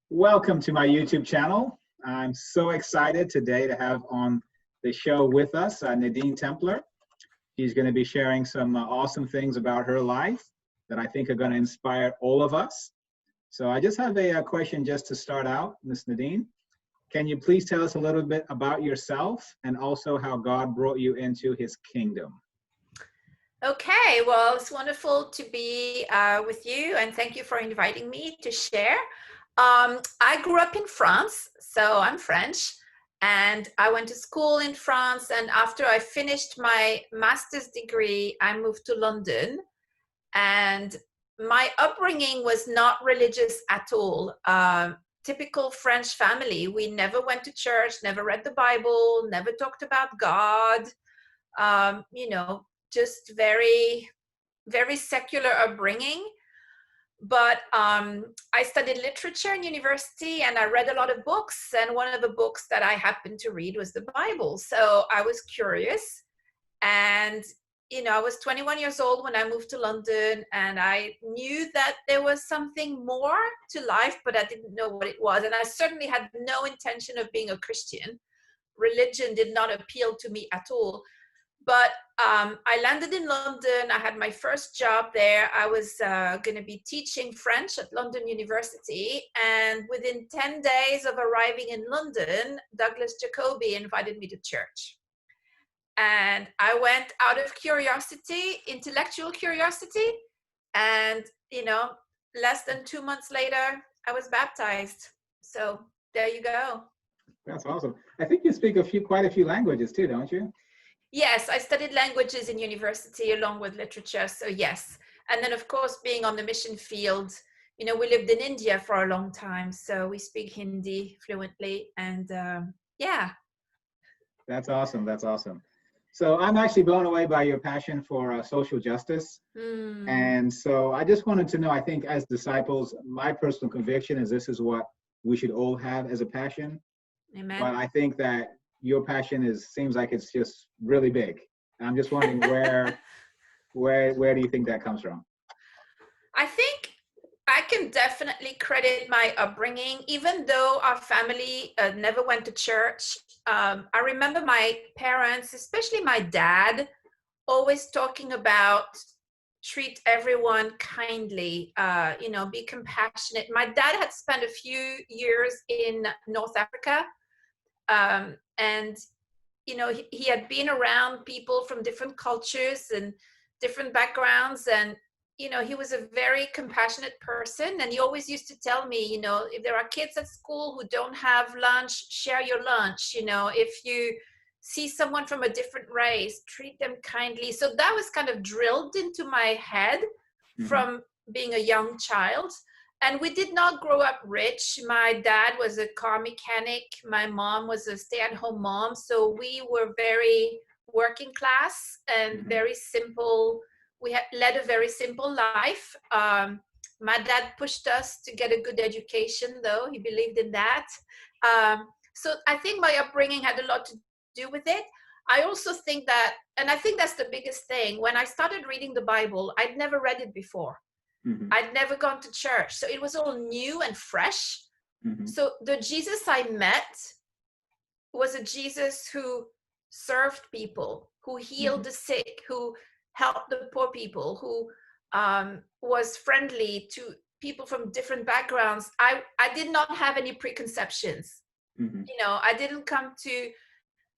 Welcome to my YouTube channel. I'm so excited today to have on the show with us Nadine Templer. She's going to be sharing some awesome things about her life that I think are going to inspire all of us. So I just have a question just to start out, Miss Nadine. Can you please tell us a little bit about yourself and also how God brought you into his kingdom? Okay, well, it's wonderful to be with you, and thank you for inviting me to share. I grew up in France, so I'm French, and I went to school in France, and after I finished my master's degree, I moved to London, and my upbringing was not religious at all. Typical French family. We never went to church, never read the Bible, never talked about God. Just very, very secular upbringing. But I studied literature in university and I read a lot of books. And one of the books that I happened to read was the Bible. So I was curious. And, I was 21 years old when I moved to London, and I knew that there was something more to life, but I didn't know what it was. And I certainly had no intention of being a Christian. Religion did not appeal to me at all. But I landed in London. I had my first job there. I was going to be teaching French at London University. And within 10 days of arriving in London, Douglas Jacoby invited me to church. And I went out of curiosity, intellectual curiosity. And, less than 2 months later, I was baptized. So there you go. That's awesome. I think you speak quite a few languages too, don't you? Yes, I studied languages in university along with literature, so yes. And then, of course, being on the mission field, we lived in India for a long time, so we speak Hindi fluently, and yeah. That's awesome. That's awesome. So I'm actually blown away by your passion for social justice. And so I just wanted to know, I think as disciples, my personal conviction is this is what we should all have as a passion. Amen. But I think that your passion seems like it's just really big. And I'm just wondering where do you think that comes from? I think I can definitely credit my upbringing, even though our family never went to church. I remember my parents, especially my dad, always talking about treat everyone kindly, be compassionate. My dad had spent a few years in North Africa. And he had been around people from different cultures and different backgrounds, and he was a very compassionate person. And he always used to tell me, if there are kids at school who don't have lunch, share your lunch. If you see someone from a different race, treat them kindly. So that was kind of drilled into my head from being a young child. And we did not grow up rich. My dad was a car mechanic. My mom was a stay-at-home mom. So we were very working class and very simple. We had led a very simple life. My dad pushed us to get a good education, though. He believed in that. So I think my upbringing had a lot to do with it. I also think that, and I think that's the biggest thing, when I started reading the Bible, I'd never read it before. I'd never gone to church. So it was all new and fresh. So the Jesus I met was a Jesus who served people, who healed the sick, who helped the poor people, who was friendly to people from different backgrounds. I did not have any preconceptions. I didn't come to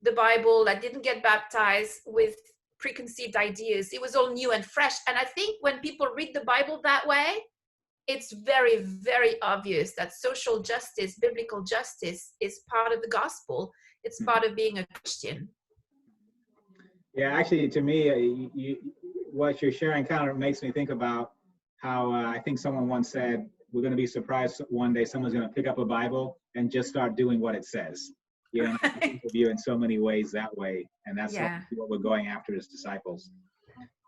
the Bible. I didn't get baptized with preconceived ideas. It was all new and fresh. And I think when people read the Bible that way, it's very, very obvious that social justice, biblical justice is part of the gospel. It's part of being a Christian. Yeah, actually, to me, what you're sharing kind of makes me think about how I think someone once said, we're going to be surprised one day someone's going to pick up a Bible and just start doing what it says. I think of you in so many ways that way, and that's what we're going after as disciples.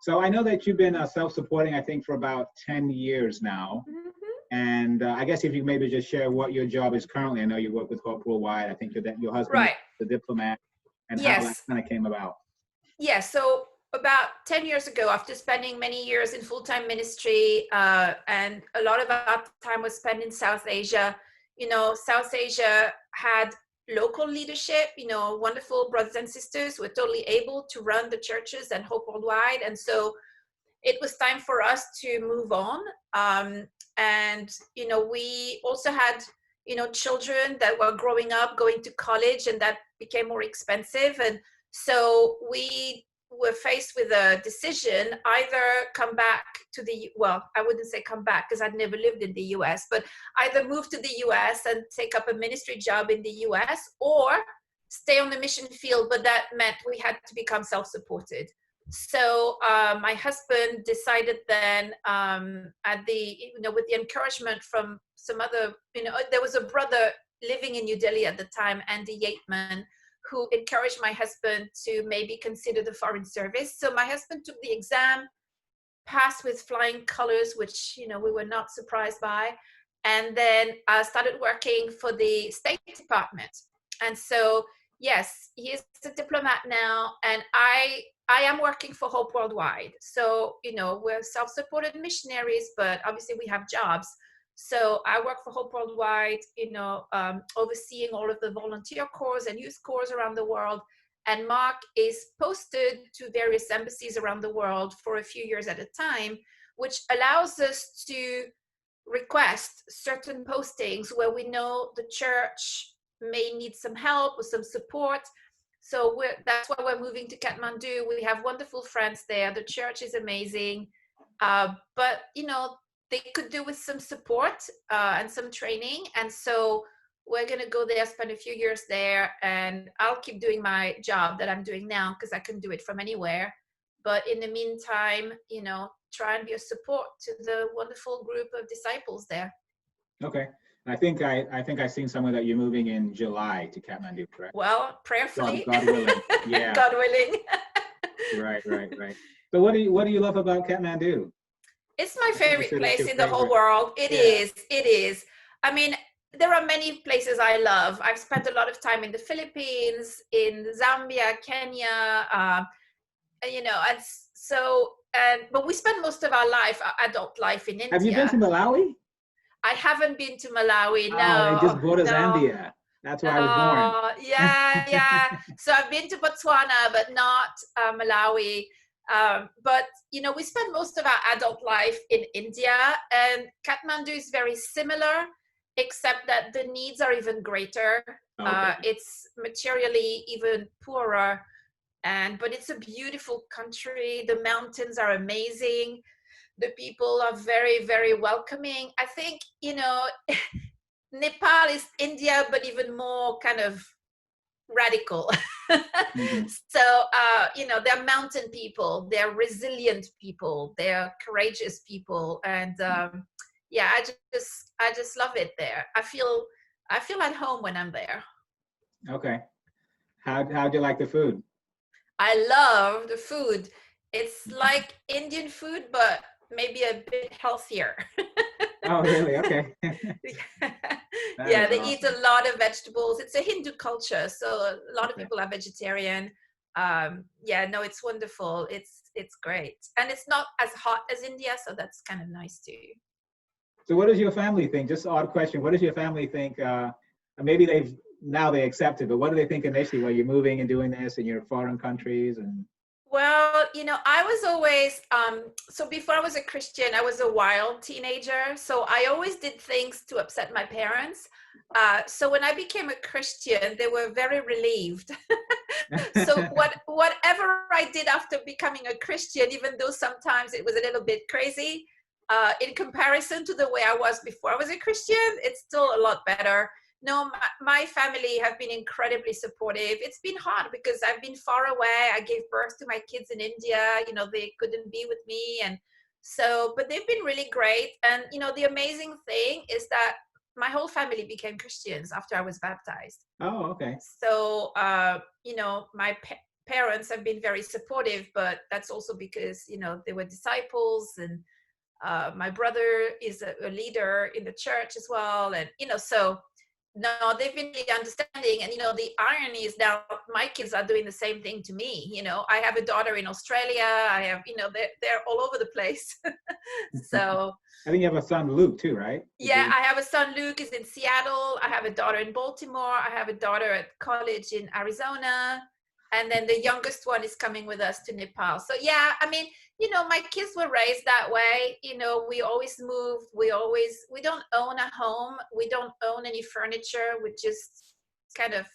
So I know that you've been self-supporting, I think, for about 10 years now. And I guess if you maybe just share what your job is currently. I know you work with Hope Worldwide. I think your husband is the diplomat, and how that kind of came about. So about 10 years ago, after spending many years in full-time ministry, and a lot of our time was spent in South Asia, South Asia had local leadership, wonderful brothers and sisters who were totally able to run the churches and Hope Worldwide. And so it was time for us to move on. And we also had, children that were growing up, going to college, and that became more expensive. And so we were faced with a decision: either come back to well, I wouldn't say come back because I'd never lived in the US, but either move to the US and take up a ministry job in the US, or stay on the mission field. But that meant we had to become self-supported. So my husband decided then, with the encouragement from some other, there was a brother living in New Delhi at the time, Andy Yateman, who encouraged my husband to maybe consider the foreign service. So my husband took the exam, passed with flying colors, which, we were not surprised by. And then started working for the State Department. And so, yes, he is a diplomat now. And I am working for Hope Worldwide. So, we're self-supported missionaries, but obviously we have jobs. So I work for Hope Worldwide, overseeing all of the volunteer corps and youth corps around the world. And Mark is posted to various embassies around the world for a few years at a time, which allows us to request certain postings where we know the church may need some help or some support. So that's why we're moving to Katmandu. We have wonderful friends there. The church is amazing. But, they could do with some support and some training. And so we're going to go there, spend a few years there, and I'll keep doing my job that I'm doing now because I can do it from anywhere. But in the meantime, try and be a support to the wonderful group of disciples there. Okay. I think I've seen somewhere that you're moving in July to Katmandu, correct? Well, prayerfully. God willing. Yeah. God willing. Right. So what do you love about Katmandu? It's my favorite place in the whole world. It is. I mean, there are many places I love. I've spent a lot of time in the Philippines, in Zambia, Kenya, but we spend most of our adult life in India. Have you been to Malawi? I haven't been to Malawi, no. Oh, they just bought a Zambia. That's where I was born. Yeah. So I've been to Botswana, but not Malawi. But, we spend most of our adult life in India, and Kathmandu is very similar, except that the needs are even greater. Okay. It's materially even poorer, but it's a beautiful country. The mountains are amazing. The people are very, very welcoming. I think, Nepal is India, but even more kind of radical. Mm-hmm. So, they're mountain people, they're resilient people, they're courageous people. And I just love it there. I feel at home when I'm there. Okay. How do you like the food? I love the food. It's like Indian food, but maybe a bit healthier. Oh, really? Okay. Yeah, they eat a lot of vegetables. It's a Hindu culture, so a lot of people are vegetarian. It's wonderful. It's great. And it's not as hot as India, so that's kind of nice too. So what does your family think? Just an odd question. What does your family think? Maybe they accept it, but what do they think initially while you're moving and doing this in your foreign countries? And well, I was always, so before I was a Christian, I was a wild teenager. So I always did things to upset my parents. So when I became a Christian, they were very relieved. So whatever I did after becoming a Christian, even though sometimes it was a little bit crazy, in comparison to the way I was before I was a Christian, it's still a lot better. No, my family have been incredibly supportive. It's been hard because I've been far away. I gave birth to my kids in India. They couldn't be with me. And so, but they've been really great. And, the amazing thing is that my whole family became Christians after I was baptized. Oh, okay. So, my parents have been very supportive, but that's also because, they were disciples, and my brother is a leader in the church as well. And, so no, they've been really understanding. And, the irony is now my kids are doing the same thing to me. I have a daughter in Australia. I have, they're all over the place. So I think you have a son, Luke, too, right? yeah, I have a son, Luke, is in Seattle. I have a daughter in Baltimore. I have a daughter at college in Arizona. And then the youngest one is coming with us to Nepal. So yeah, I mean, my kids were raised that way. We always move. We don't own a home. We don't own any furniture. We just kind of,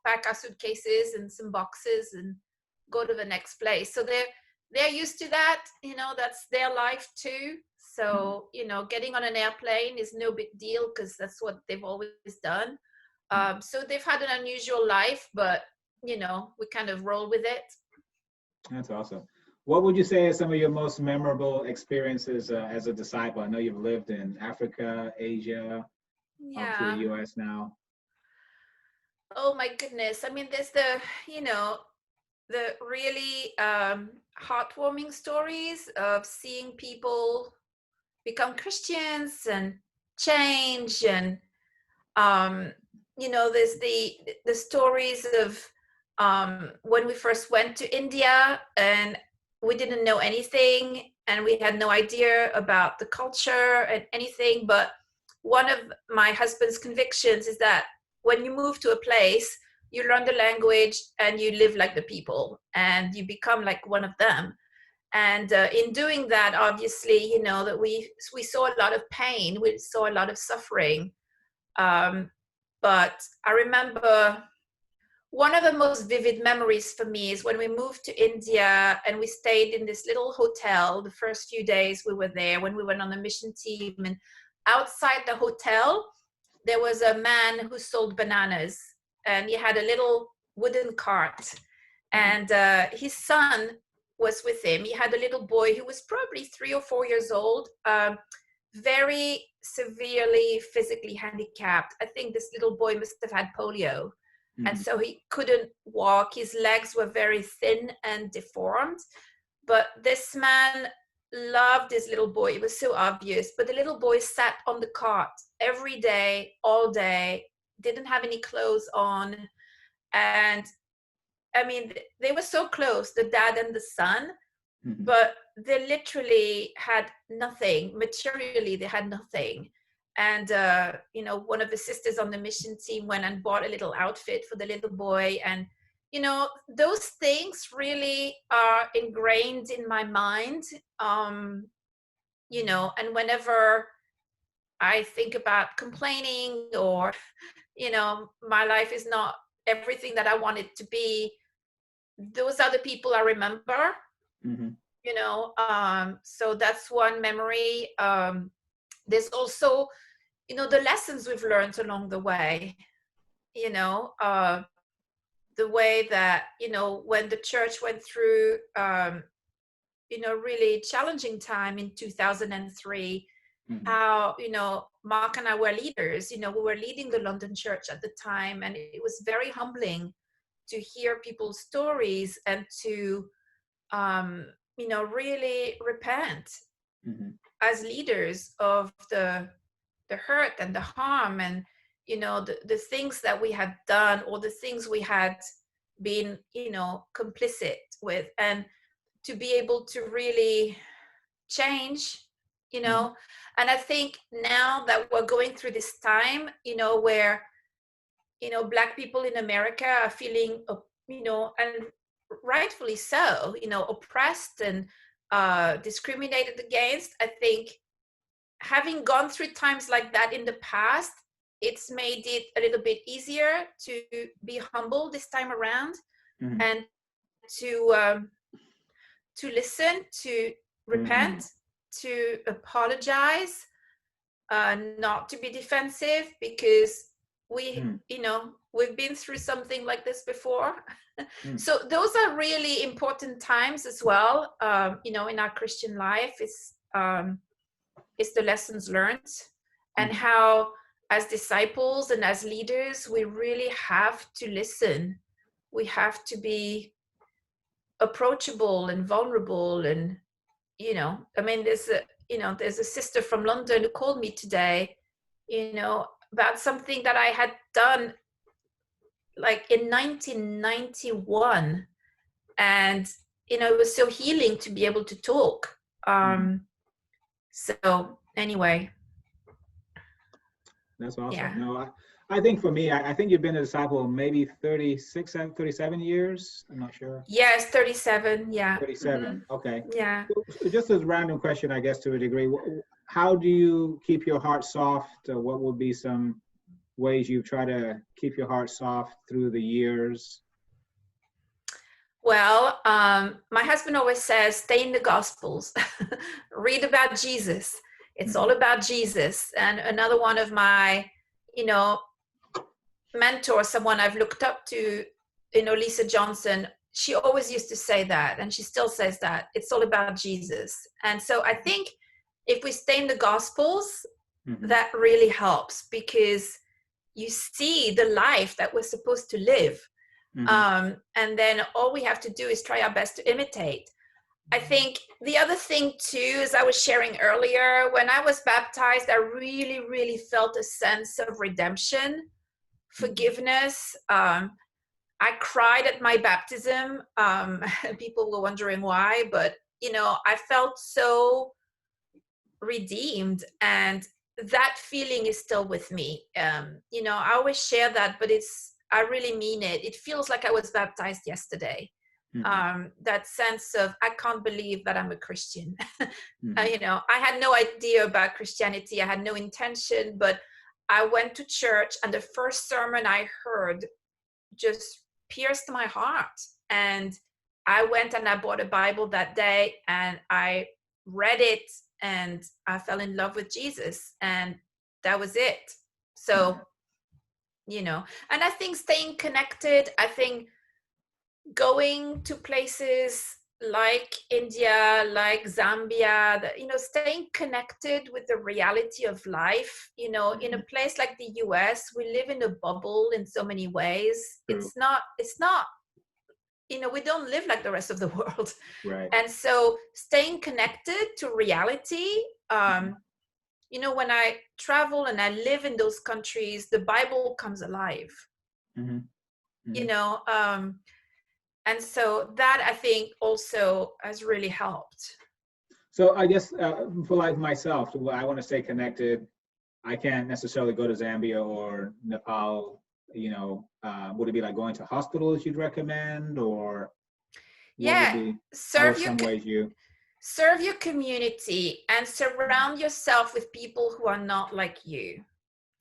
pack our suitcases and some boxes and go to the next place. So they're used to that. That's their life too. So, getting on an airplane is no big deal because that's what they've always done. So they've had an unusual life, but, we kind of roll with it. That's awesome. What would you say is some of your most memorable experiences as a disciple? I know you've lived in Africa, Asia, up to the US now. Oh my goodness. I mean, there's the really heartwarming stories of seeing people become Christians and change. And, there's the stories of when we first went to India and we didn't know anything and we had no idea about the culture and anything. But one of my husband's convictions is that when you move to a place, you learn the language and you live like the people and you become like one of them. And in doing that, obviously, that we saw a lot of pain, we saw a lot of suffering. But I remember one of the most vivid memories for me is when we moved to India and we stayed in this little hotel the first few days we were there when we went on a mission team. And outside the hotel, there was a man who sold bananas and he had a little wooden cart and his son was with him. He had a little boy who was probably 3 or 4 years old, very severely physically handicapped. I think this little boy must have had polio. And so he couldn't walk. His legs were very thin and deformed. But this man loved his little boy. It was so obvious. But the little boy sat on the cart every day, all day, didn't have any clothes on. And I mean, they were so close, the dad and the son, but they literally had nothing. Materially, they had nothing. And, one of the sisters on the mission team went and bought a little outfit for the little boy. And, those things really are ingrained in my mind, and whenever I think about complaining or, my life is not everything that I want it to be, those are the people I remember, so that's one memory. There's also, the lessons we've learned along the way, the way that, when the church went through, really challenging time in 2003, how, Mark and I were leaders, we were leading the London church at the time, and it was very humbling to hear people's stories and to, really repent as leaders of the hurt and the harm and, the things that we had done or the things we had been, complicit with, and to be able to really change, and I think now that we're going through this time, where, Black people in America are feeling, and rightfully so, oppressed and discriminated against. I think having gone through times like that in the past, it's made it a little bit easier to be humble this time around and to listen, to repent, to apologize, not to be defensive, because we've been through something like this before. So those are really important times as well, in our Christian life, is the lessons learned, and how as disciples and as leaders, we really have to listen. We have to be approachable and vulnerable. And, I mean, there's a sister from London who called me today, about something that I had done like in 1991. And, it was so healing to be able to talk. So anyway. That's awesome. Yeah. No, I think for me, I think you've been a disciple maybe 36, 37 years. I'm not sure. Yes, 37. Yeah. 37. Okay. Yeah. So just as a random question, I guess, to a degree, how do you keep your heart soft? What would be some ways you try to keep your heart soft through the years? Well, my husband always says, stay in the Gospels, read about Jesus. It's all about Jesus. And another one of my, mentors, someone I've looked up to, Lisa Johnson, she always used to say that, and she still says that. It's all about Jesus. And so I think if we stay in the Gospels, that really helps, because you see the life that we're supposed to live. And then all we have to do is try our best to imitate. I think the other thing too, as I was sharing earlier, when I was baptized, I really, really felt a sense of redemption, forgiveness. I cried at my baptism. People were wondering why, but I felt so redeemed, and that feeling is still with me. I always share that, but I really mean it. It feels like I was baptized yesterday. That sense of, I can't believe that I'm a Christian. I had no idea about Christianity. I had no intention, but I went to church, and the first sermon I heard just pierced my heart. And I went and I bought a Bible that day, and I read it, and I fell in love with Jesus, and that was it. So, and I think staying connected, I think going to places like India, like Zambia, staying connected with the reality of life, in a place like the US, we live in a bubble in so many ways. It's not, we don't live like the rest of the world. Right. And so staying connected to reality, when I travel and I live in those countries, the Bible comes alive, and so that, I think, also has really helped. So I guess for like myself, I want to stay connected. I can't necessarily go to Zambia or Nepal. Would it be like going to hospitals you'd recommend, or serve your community and surround yourself with people who are not like you.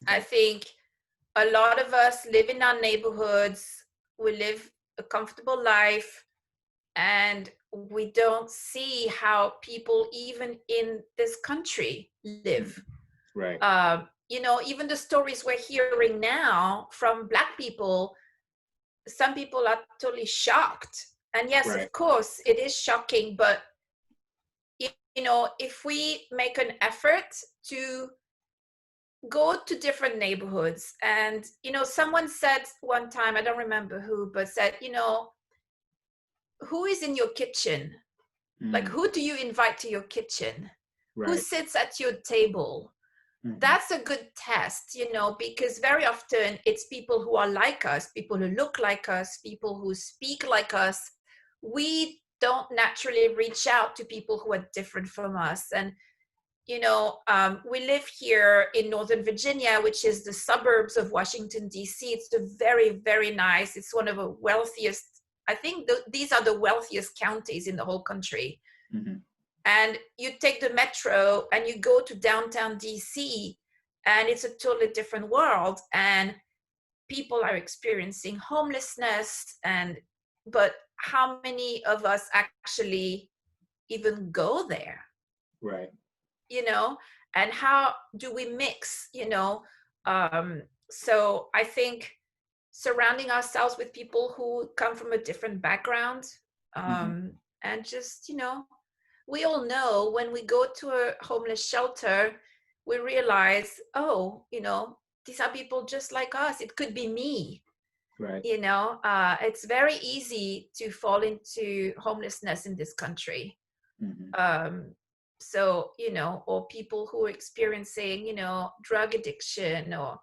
I think a lot of us live in our neighborhoods. We live a comfortable life, and we don't see how people even in this country live. Right. Even the stories we're hearing now from Black people, some people are totally shocked. And yes, of course, it is shocking, but if we make an effort to go to different neighborhoods, and someone said one time, I don't remember who, but said, who is in your kitchen? Like, who do you invite to your kitchen? Who sits at your table? That's a good test, because very often it's people who are like us, people who look like us, people who speak like us. We don't naturally reach out to people who are different from us. And we live here in Northern Virginia, which is the suburbs of Washington, D.C. It's a very, very nice, it's one of the wealthiest, I think these are the wealthiest counties in the whole country. And you take the metro and you go to downtown D.C., and it's a totally different world. And people are experiencing homelessness, but how many of us actually even go there? Right. And how do we mix, so I think surrounding ourselves with people who come from a different background, and just, we all know when we go to a homeless shelter, we realize, these are people just like us. It could be me. Right. It's very easy to fall into homelessness in this country. So, or people who are experiencing, drug addiction, or,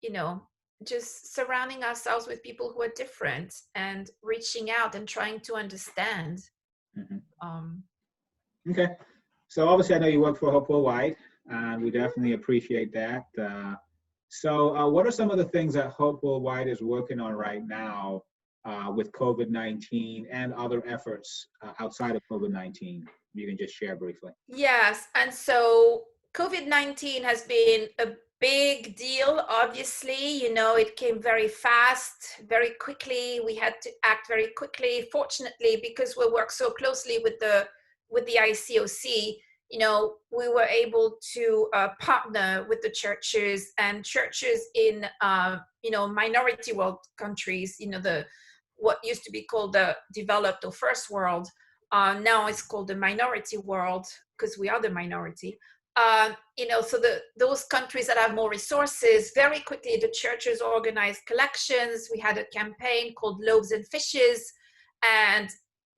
you know, just surrounding ourselves with people who are different and reaching out and trying to understand. Mhm. Um, Okay. So obviously, I know you work for Hope Worldwide, and we definitely appreciate that. What are some of the things that Hope Worldwide is working on right now with COVID-19 and other efforts outside of COVID-19? You can just share briefly. yes, and so COVID-19 has been a big deal, obviously. You know, it came very fast, very quickly. We had to act very quickly. Fortunately, because we work so closely with the ICOC, you know, we were able to partner with the churches, and churches in you know, minority world countries, you know, the what used to be called the developed or first world, now it's called the minority world, because we are the minority. You know, so those countries that have more resources, very quickly the churches organized collections. We had a campaign called Loaves and Fishes, and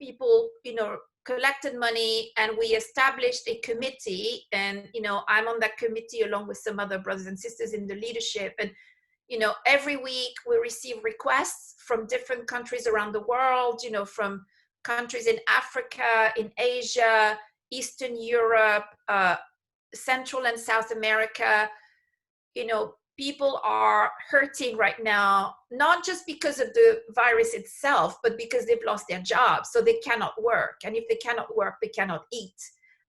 people, you know, collected money, and we established a committee. And you know, I'm on that committee along with some other brothers and sisters in the leadership. And you know, every week we receive requests from different countries around the world, you know, from countries in Africa, in Asia, Eastern Europe, Central and South America. You know, people are hurting right now, not just because of the virus itself, but because they've lost their jobs. So they cannot work. And if they cannot work, they cannot eat.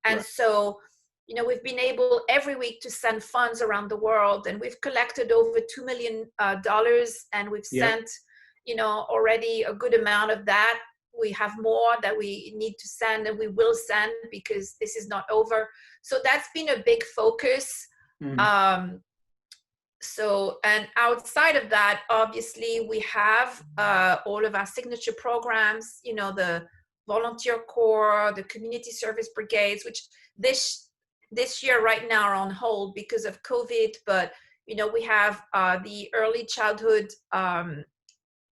And Right. so, you know, we've been able every week to send funds around the world, and we've collected over $2 million, and we've Yep. sent, you know, already a good amount of that. We have more that we need to send, and we will send, because this is not over. So that's been a big focus. Mhm. Um, so, and outside of that, obviously we have all of our signature programs, you know, the volunteer corps, the community service brigades, which this year right now are on hold because of COVID. But you know, we have the early childhood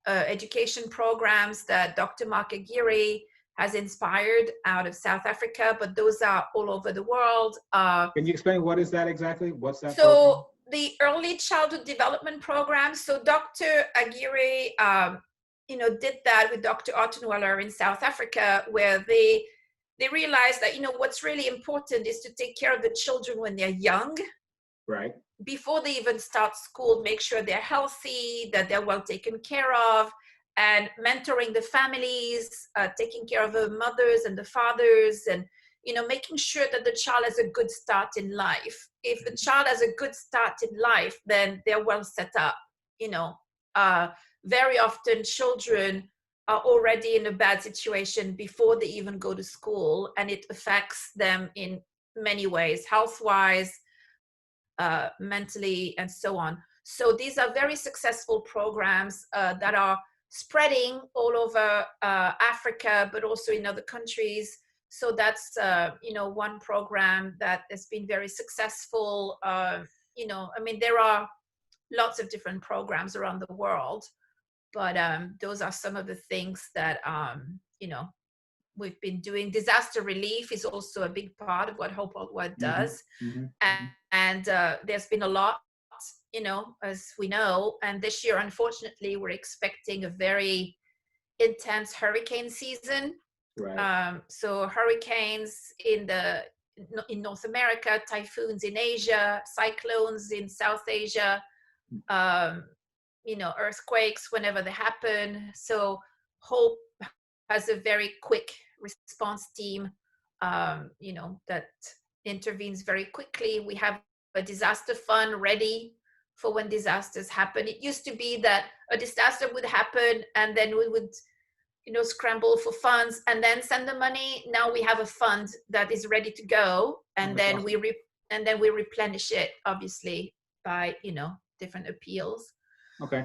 education programs that Dr. Mark Aguirre has inspired out of South Africa, but those are all over the world. Can you explain what is that exactly? What's that program? So the early childhood development program. So Dr. Aguirre, you know, did that with Dr. Ottenweller in South Africa, where they realized that, you know, what's really important is to take care of the children when they're young, Right. before they even start school. Make sure they're healthy, that they're well taken care of, and mentoring the families, taking care of the mothers and the fathers, and you know, making sure that the child has a good start in life. If the child has a good start in life, then they're well set up. You know, very often children are already in a bad situation before they even go to school, and it affects them in many ways, health wise, mentally, and so on. So these are very successful programs that are spreading all over Africa, but also in other countries. So that's you know, one program that has been very successful. You know, I mean, there are lots of different programs around the world, but those are some of the things that you know, we've been doing. Disaster relief is also a big part of what Hope Worldwide Mm-hmm. does. Mm-hmm. And there's been a lot, you know, as we know. And this year, unfortunately, we're expecting a very intense hurricane season. Right. So hurricanes in North America, typhoons in Asia, cyclones in South Asia, um, you know, earthquakes whenever they happen. So Hope has a very quick response team, you know, that intervenes very quickly. We have a disaster fund ready for when disasters happen. It used to be that a disaster would happen and then we would, you know, scramble for funds and then send the money. Now we have a fund that is ready to go, and That's then awesome. we replenish it, obviously, by, you know, different appeals. Okay.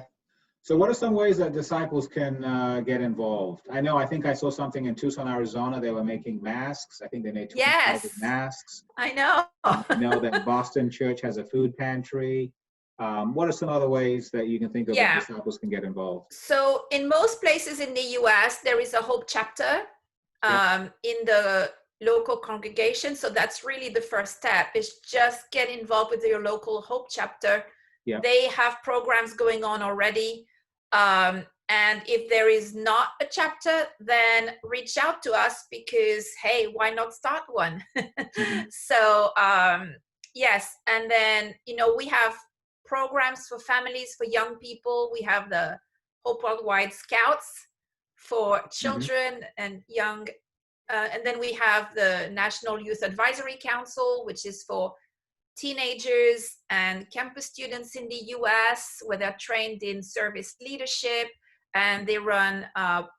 So what are some ways that disciples can get involved? I think I saw something in Tucson, Arizona. They were making masks. I think they made 20,000 Yes, masks. I know. I know that Boston Church has a food pantry. What are some other ways that you can think of that Yeah. disciples can get involved? So in most places in the US, there is a Hope chapter Yep. in the local congregation. So that's really the first step, is just get involved with your local Hope chapter. Yeah. They have programs going on already. And if there is not a chapter, then reach out to us, because, hey, why not start one? So, yes. And then, we have programs for families, for young people. We have the Hope Worldwide Scouts for children and young. And then we have the National Youth Advisory Council, which is for teenagers and campus students in the US, where they're trained in service leadership, and they run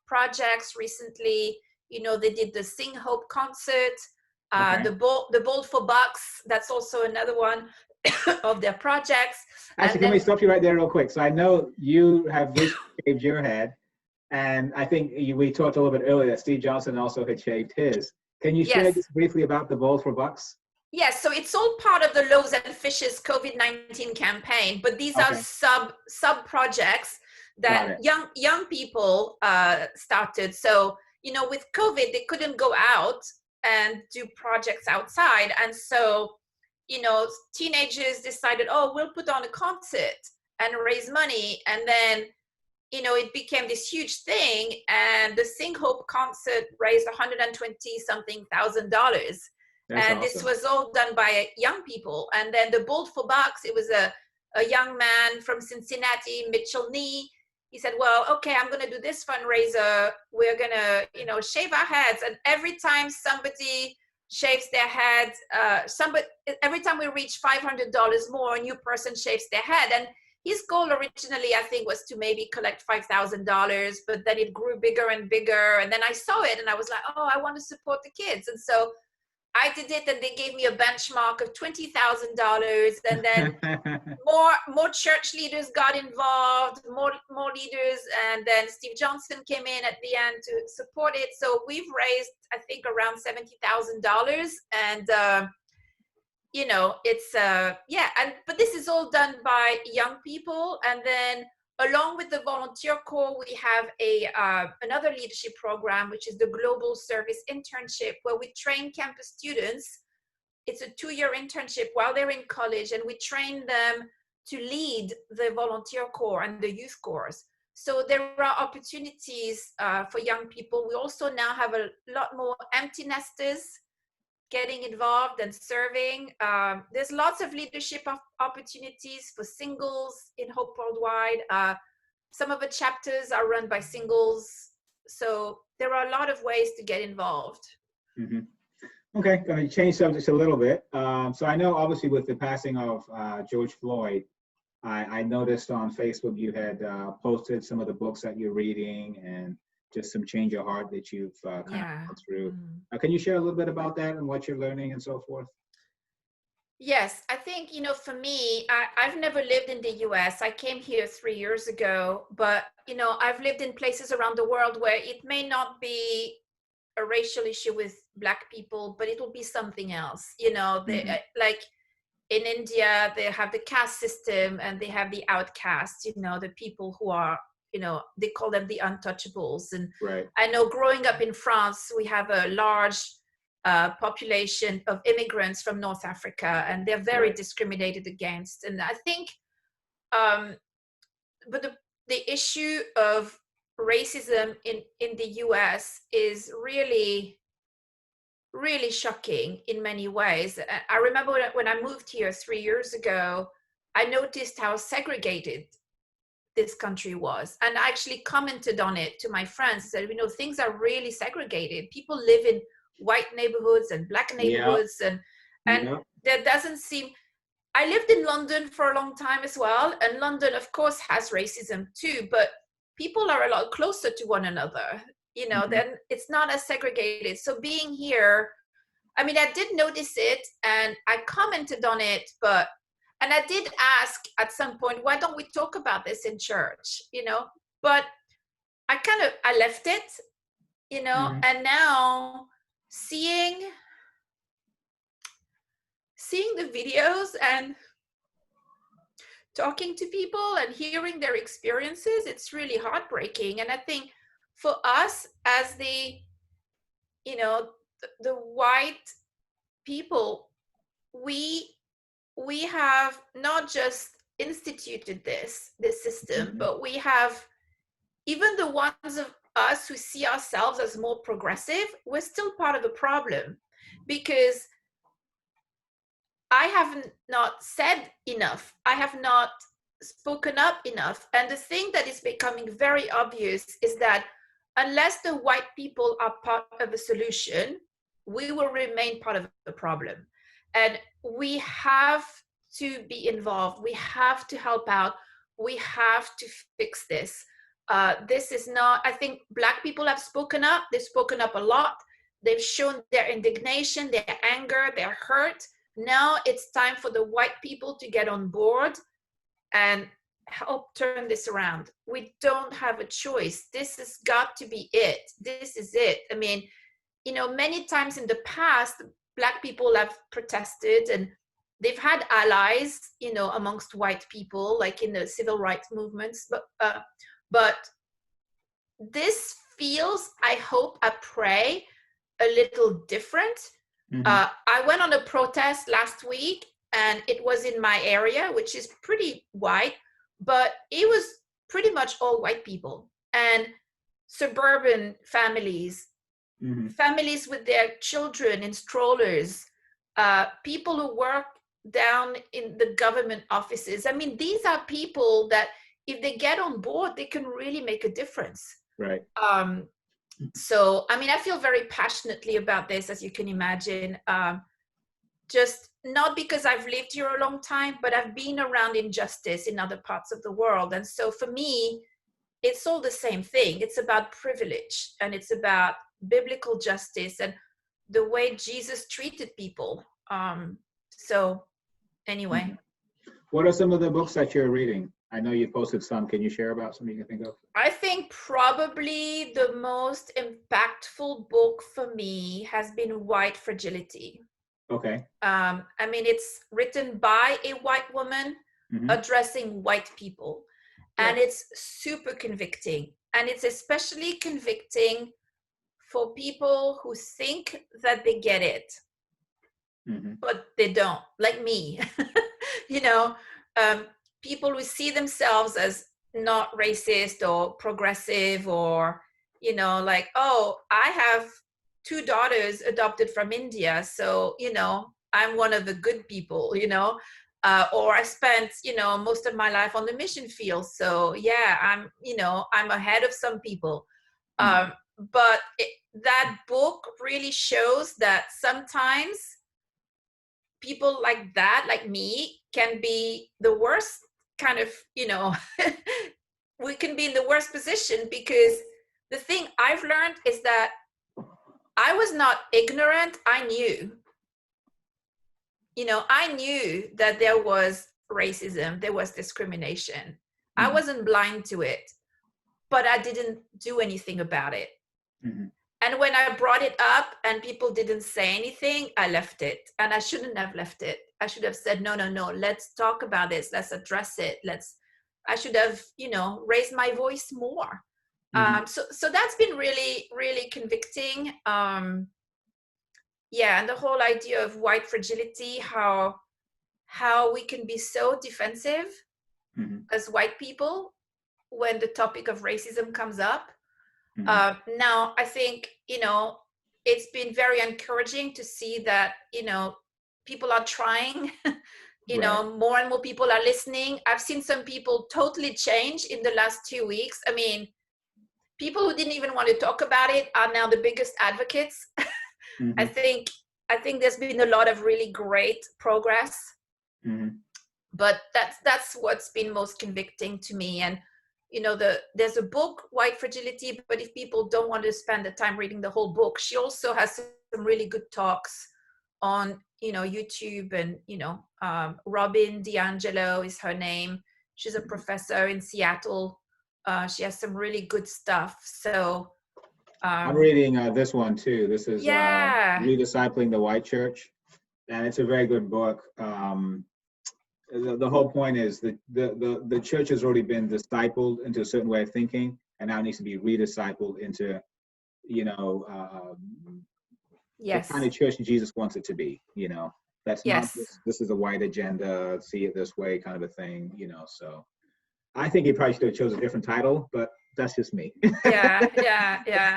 projects. Recently, they did the Sing Hope concert, the Bold for Bucks. That's also another one of their projects. Actually, can we stop you right there real quick? So I know you have recently shaved your head, and I think we talked a little bit earlier that Steve Johnson also had shaved his. Can you share just briefly about the Bold for Bucks? Yes, so it's all part of the Loaves and Fishes COVID-19 campaign, but these are sub projects that young people started. So, with COVID, they couldn't go out and do projects outside. And so, teenagers decided, oh, we'll put on a concert and raise money. And then, it became this huge thing. And the Sing Hope concert raised $120-something thousand. And this was all done by young people. And then the Bold for Bucks, it was a young man from Cincinnati, Mitchell Nee. He said, well, okay, I'm going to do this fundraiser. We're going to, shave our heads. And every time somebody shaves their head, every time we reach $500 more, a new person shaves their head. And his goal originally, I think, was to maybe collect $5,000, but then it grew bigger and bigger. And then I saw it and I was like, oh, I want to support the kids. And so I did it, and they gave me a benchmark of $20,000, and then more church leaders got involved, more leaders, and then Steve Johnson came in at the end to support it. So we've raised, I think, around $70,000, and it's but this is all done by young people, and then along with the volunteer corps, we have another leadership program, which is the Global Service Internship, where we train campus students. It's a 2-year internship while they're in college, and we train them to lead the volunteer corps and the youth corps. So there are opportunities for young people. We also now have a lot more empty nesters getting involved and serving. There's lots of leadership opportunities for singles in Hope Worldwide. Some of the chapters are run by singles. So there are a lot of ways to get involved. Okay, going to change subjects a little bit. So I know obviously with the passing of George Floyd, I noticed on Facebook you had posted some of the books that you're reading and just some change of heart that you've kind of gone through. Can you share a little bit about that and what you're learning and so forth? Yes, I think, for me, I've never lived in the US. I came here 3 years ago, but, I've lived in places around the world where it may not be a racial issue with Black people, but it will be something else. Like in India, they have the caste system and they have the outcasts, the people who are, they call them the untouchables. And I know growing up in France, we have a large population of immigrants from North Africa, and they're very discriminated against. And I think, but the issue of racism in the US is really, really shocking in many ways. I remember when I moved here 3 years ago, I noticed how segregated this country was, and I actually commented on it to my friends. Said, things are really segregated. People live in white neighborhoods and Black neighborhoods, and there doesn't seem. I lived in London for a long time as well, and London, of course, has racism too, but people are a lot closer to one another. Then it's not as segregated. So being here, I did notice it, and I commented on it, and I did ask at some point, why don't we talk about this in church, But I left it, and now seeing the videos and talking to people and hearing their experiences, it's really heartbreaking. And I think for us as the white people, we have not just instituted this system, Mm-hmm. but we have, even the ones of us who see ourselves as more progressive, we're still part of the problem, because I have not said enough. I have not spoken up enough. And the thing that is becoming very obvious is that unless the white people are part of the solution, we will remain part of the problem. And we have to be involved. We have to help out. We have to fix this. This is not, I think Black people have spoken up. They've spoken up a lot. They've shown their indignation, their anger, their hurt. Now it's time for the white people to get on board and help turn this around. We don't have a choice. This has got to be it. This is it. I mean, you know, many times in the past, Black people have protested and they've had allies, you know, amongst white people, like in the civil rights movements. But this feels, I hope, I pray, a little different. Mm-hmm. I went on a protest last week and it was in my area, which is pretty white, but it was pretty much all white people and suburban families, Mm-hmm. families with their children in strollers, people who work down in the government offices. I mean, these are people that if they get on board, they can really make a difference. Right. So, I mean, I feel very passionately about this, as you can imagine, just not because I've lived here a long time, but I've been around injustice in other parts of the world. And so for me, it's all the same thing. It's about privilege and it's about biblical justice and the way Jesus treated people. So anyway. What are some of the books that you're reading? I know you posted some. Can you share about some you can think of? I think probably the most impactful book for me has been White Fragility. Okay. I mean, it's written by a white woman Mm-hmm. addressing white people. And it's super convicting. And it's especially convicting for people who think that they get it, Mm-hmm. but they don't, like me. You know, people who see themselves as not racist or progressive or, you know, like, oh, I have 2 daughters adopted from India. So, you know, I'm one of the good people, you know, or I spent, you know, most of my life on the mission field. So yeah, I'm, you know, I'm ahead of some people. But that book really shows that sometimes people like that, like me, can be the worst kind of, you know, we can be in the worst position, because the thing I've learned is that I was not ignorant. I knew, you know, I knew that there was racism, there was discrimination. I wasn't blind to it, but I didn't do anything about it. Mm-hmm. And when I brought it up and people didn't say anything, I left it. And I shouldn't have left it. I should have said, no, let's talk about this. Let's address it. I should have, you know, raised my voice more. Mm-hmm. So that's been really, really convicting. Yeah, and the whole idea of white fragility, how we can be so defensive as white people when the topic of racism comes up. Now, I think, you know, it's been very encouraging to see that, you know, people are trying, you know, more and more people are listening. I've seen some people totally change in the last 2 weeks. I mean, people who didn't even want to talk about it are now the biggest advocates. I think there's been a lot of really great progress. But that's what's been most convicting to me. And you know, there's a book, White Fragility, but if people don't want to spend the time reading the whole book, she also has some really good talks on, you know, YouTube. And, you know, Robin DiAngelo is her name. She's a professor in Seattle. She has some really good stuff. So I'm reading this one too. This is Rediscipling the White Church. And it's a very good book. The whole point is that the church has already been discipled into a certain way of thinking, and now it needs to be rediscipled into, you know, the kind of church Jesus wants it to be, you know. That's not Yes. this is a white agenda, see it this way kind of a thing, you know. So I think he probably should have chose a different title, but that's just me. Yeah, yeah, yeah.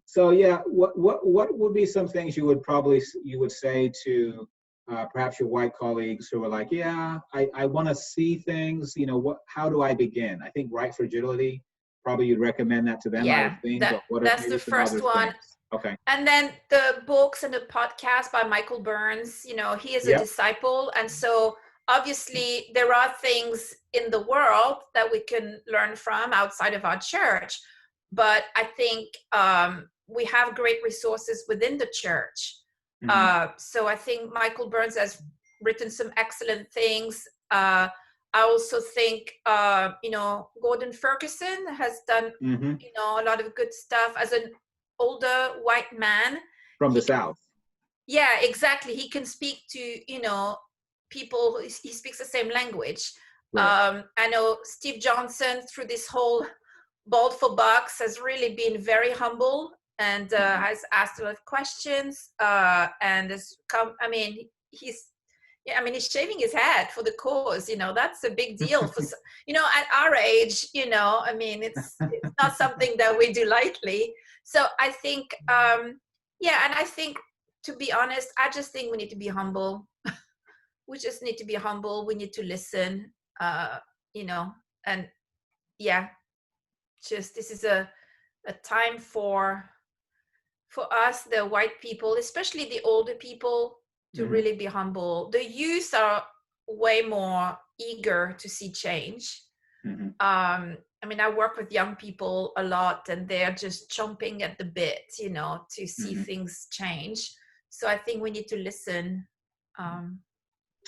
So yeah, what would be some things you would say to perhaps your white colleagues who are like, yeah, I want to see things, you know, how do I begin? I think right fragility, probably you'd recommend that to them, I would Yeah, think, but what are that's maybe the some other first one. things? Okay. And then the books and the podcast by Michael Burns, you know, he is a Yep. disciple. And so obviously there are things in the world that we can learn from outside of our church. But I think we have great resources within the church. Mm-hmm. So I think Michael Burns has written some excellent things. I also think, you know, Gordon Ferguson has done, Mm-hmm. you know, a lot of good stuff as an older white man. From the He can, South. yeah, exactly. He can speak to, you know, people. He speaks the same language. Right. I know Steve Johnson, through this whole Bald for Bucks, has really been very humble and has asked a lot of questions and has come. I mean, he's shaving his head for the cause. You know, that's a big deal for, you know, at our age. You know, I mean, it's not something that we do lightly. So I think, yeah, and I think, to be honest, I just think we need to be humble. We just need to be humble. We need to listen. You know, and yeah, just this is a time for us, the white people, especially the older people, to Mm-hmm. really be humble. The youth are way more eager to see change. Mm-hmm. I mean, I work with young people a lot, and they're just chomping at the bit, you know, to see Mm-hmm. things change. So I think we need to listen.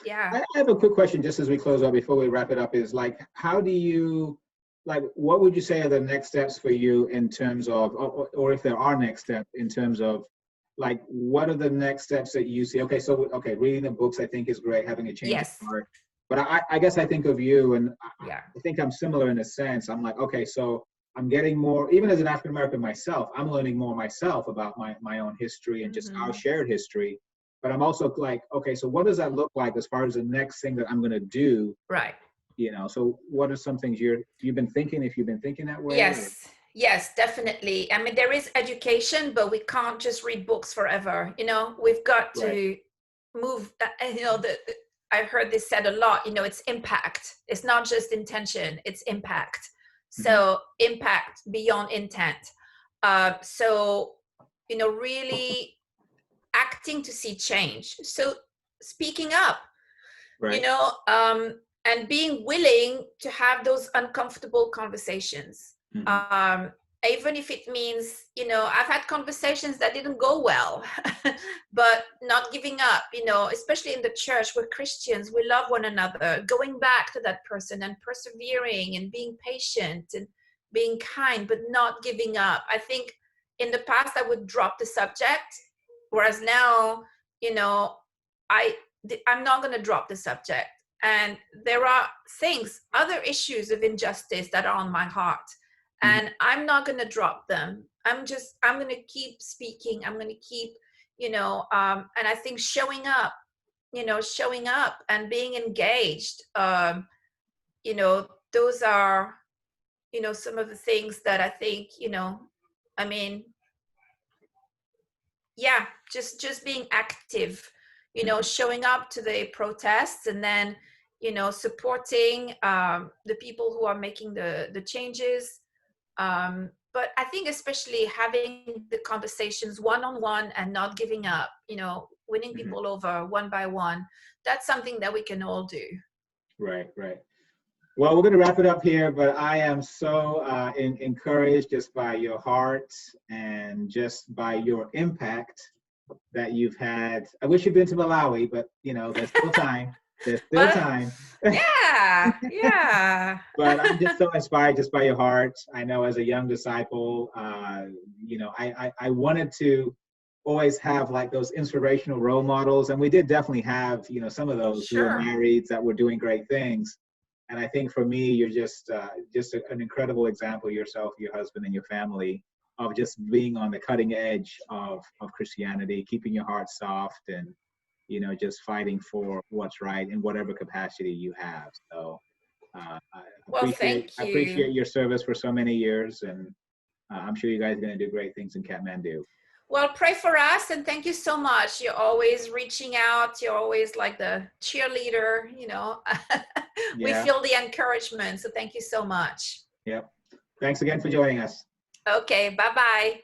Yeah. I have a quick question just as we close out before we wrap it up is like, how do you, like, what would you say are the next steps for you in terms of, or if there are next steps in terms of, like, what are the next steps that you see? Okay, so, okay, reading the books I think is great, having a change of Yes. heart. But I guess I think of you, and Yeah. I think I'm similar in a sense. I'm like, okay, so I'm getting more, even as an African American myself, I'm learning more myself about my own history and just our shared history. But I'm also like, okay, so what does that look like as far as the next thing that I'm going to do? Right. You know, so what are some things you've been thinking, if you've been thinking that way? Yes. Yes, definitely. I mean, there is education, but we can't just read books forever. You know, we've got to move. You know, I've heard this said a lot. You know, it's impact. It's not just intention. It's impact. So impact beyond intent. So, you know, really acting to see change. So speaking up. Right. You know, and being willing to have those uncomfortable conversations. Even if it means, you know, I've had conversations that didn't go well, but not giving up, you know, especially in the church, we're Christians, we love one another, going back to that person and persevering and being patient and being kind, but not giving up. I think in the past I would drop the subject, whereas now, you know, I'm not going to drop the subject. And there are things, other issues of injustice that are on my heart. And I'm not going to drop them. I'm going to keep speaking. I'm going to keep, you know, and I think showing up and being engaged, you know, those are, you know, some of the things that I think, you know, I mean, yeah, just being active, you know, showing up to the protests and then, you know, supporting the people who are making the changes. But I think especially having the conversations one-on-one and not giving up, you know, winning people over one by one. That's something that we can all do. Right. Well, we're going to wrap it up here, but I am so encouraged just by your heart and just by your impact that you've had. I wish you'd been to Malawi, but you know, there's still time. There's still time. Yeah. But I'm just so inspired just by your heart. I know as a young disciple, you know, I wanted to always have like those inspirational role models. And we did definitely have, you know, some of those who were married that were doing great things. And I think for me, you're just an incredible example, yourself, your husband, and your family. of just being on the cutting edge of Christianity, keeping your heart soft, and just fighting for what's right in whatever capacity you have. So I Well, thank you. appreciate your service for so many years, and I'm sure you guys are going to do great things in Katmandu. Well, pray for us, and thank you so much. You're always reaching out. You're always like the cheerleader, We Yeah. feel the encouragement. So thank you so much. Yep. Thanks again for joining us. Okay, bye-bye.